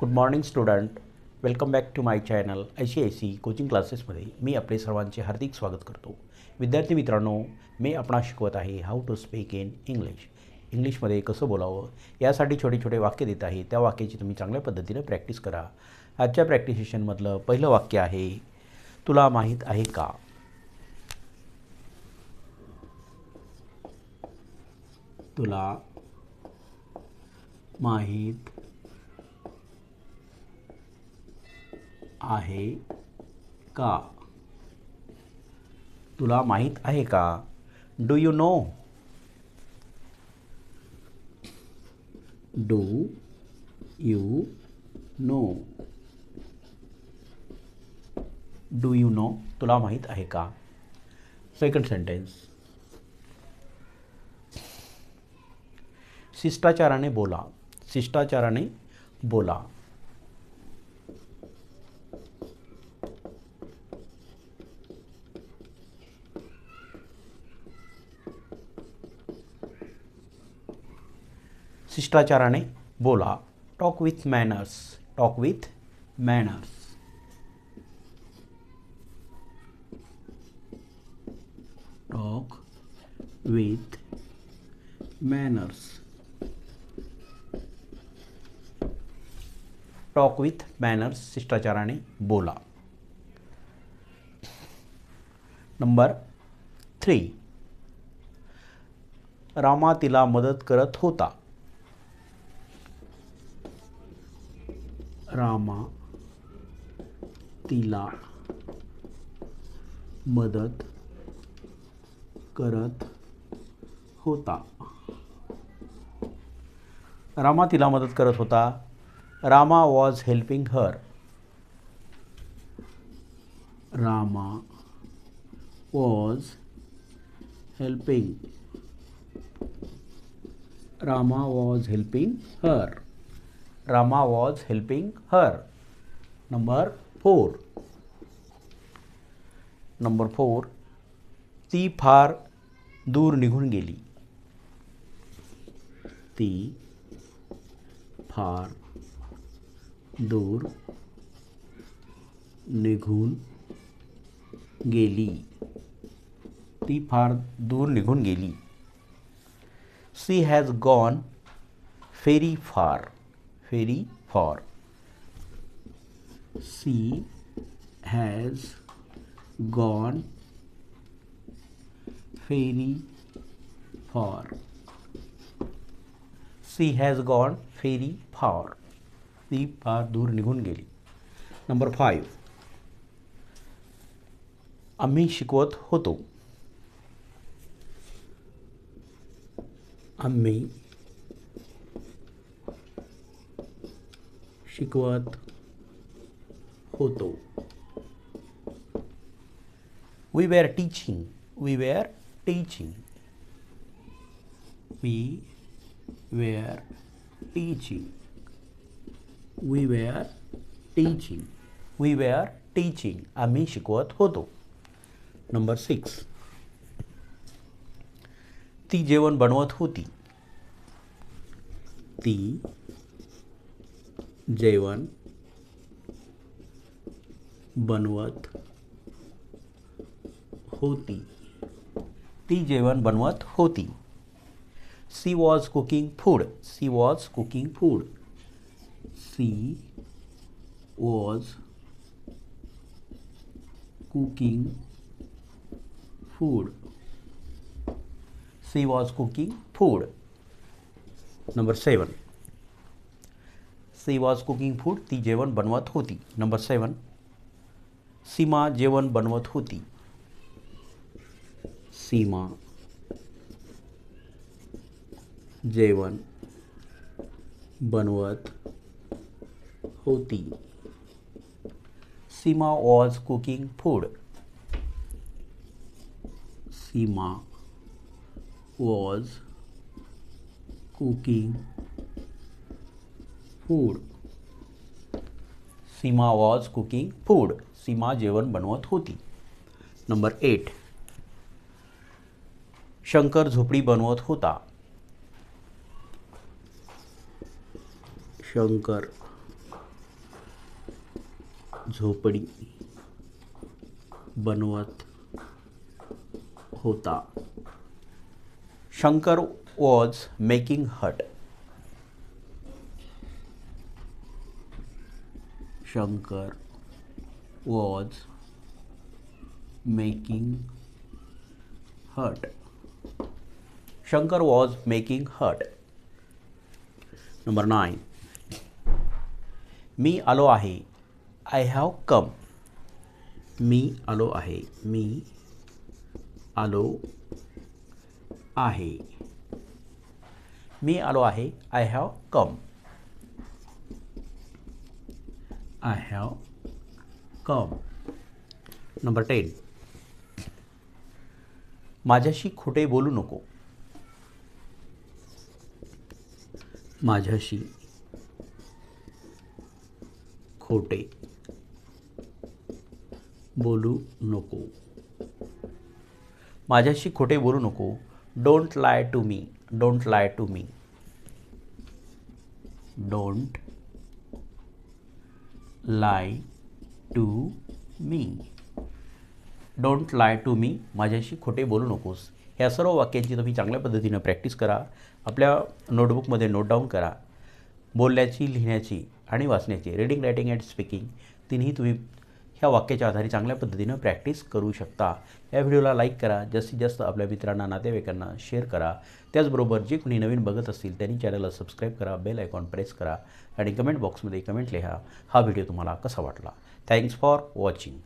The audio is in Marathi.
Good morning student. Welcome back to my channel ICIC coaching क्लासेसमध्ये मी आपले सर्वांचे हार्दिक स्वागत करतो. विद्यार्थी मित्रांनो, मी आपणास शिकवत आहे how to speak in English. इंग्लिशमध्ये कसं बोलावं यासाठी छोटे छोटे वाक्य देत आहे. त्या वाक्याची तुम्ही चांगल्या पद्धतीने प्रॅक्टिस करा. आजच्या प्रॅक्टिस सेशनमधलं पहिलं वाक्य आहे, तुला माहीत आहे का? तुला माहीत आहे का? तुला माहीत आहे का? Do you know? Do you know? Do you know? तुला माहीत आहे का? सेकंड सेंटेन्स, शिष्टाचाराने बोला. शिष्टाचाराने बोला. शिष्टाचाराने बोला. Talk with manners. Talk with manners. Talk with manners. Talk with manners. शिष्टाचाराने बोला. नंबर 3, रामा तिला मदत करत होता. रामा तिला मदत करत होता. रामा तिला मदत करत होता. Rama was helping her. Rama was helping. Rama was helping her. Rama was helping her. Number 4. Number 4, ती फार दूर निघून गेली. ती फार दूर निघून गेली. ती फार दूर निघून गेली. शी हॅज गॉन व्हेरी फार. व्हेरी फार. शी हॅज गॉन व्हेरी फार. शी हॅज गॉन व्हेरी फार. ती फार दूर निघून गेली. नंबर 5, आम्ही शिकवत होतो. आम्ही शिकवत होतो. We were teaching. We were teaching. We were teaching. We were teaching. We were teaching. आम्ही शिकवत होतो. नंबर 6, ती जेवण बनवत होती. ती जेवण बनवत होती. ती जेवण बनवत होती. She was cooking food. She was cooking food. She was cooking food. She was cooking food. Number 7, she was cooking food. ती जेवण बनवत होती. नंबर 7, सीमा जेवण बनवत होती. सीमा जेवण बनवत होती. Seema was cooking food. Seema was cooking food. Seema was cooking food. Seema जेवण बनवत होती. नंबर 8, शंकर झोपडी बनवत होता. शंकर झोपडी बनवत होता. Shankar was making hut. Shankar was making hut. Shankar was making hut. Number 9. मी आलो आहे. I have come. मी आलो आहे. मी आलो आहे. मी आलो आहे. I have come. I have come. Number 10. माझ्याशी खोटे बोलू नको. माझ्याशी खोटे बोलू नको. माझ्याशी खोटे बोलू नको. Don't lie to me. Don't lie to me. Don't lie to me. Don't lie to me. माझ्याशी खोटे बोलू नकोस. ह्या सर्व वाक्यांची तुम्ही चांगल्या पद्धतीनं प्रॅक्टिस करा. आपल्या नोटबुकमध्ये नोट डाऊन करा. बोलण्याची, लिहिण्याची आणि वाचण्याची, रीडिंग, रायटिंग अँड स्पीकिंग तिन्ही तुम्ही ह्या वाक्याच्या आधारे चांगल्या पद्धतीनं प्रॅक्टिस करू शकता. या व्हिडिओला लाईक करा. जास्तीत जास्त आपल्या मित्रांना, नातेवाईकांना शेअर करा. त्याचबरोबर जे कोणी नवीन बघत असतील त्यांनी चॅनलला सबस्क्राईब करा, बेल आयकॉन प्रेस करा आणि कमेंट बॉक्समध्ये कमेंट लिहा हा व्हिडिओ तुम्हाला कसा वाटला. Thanks for watching.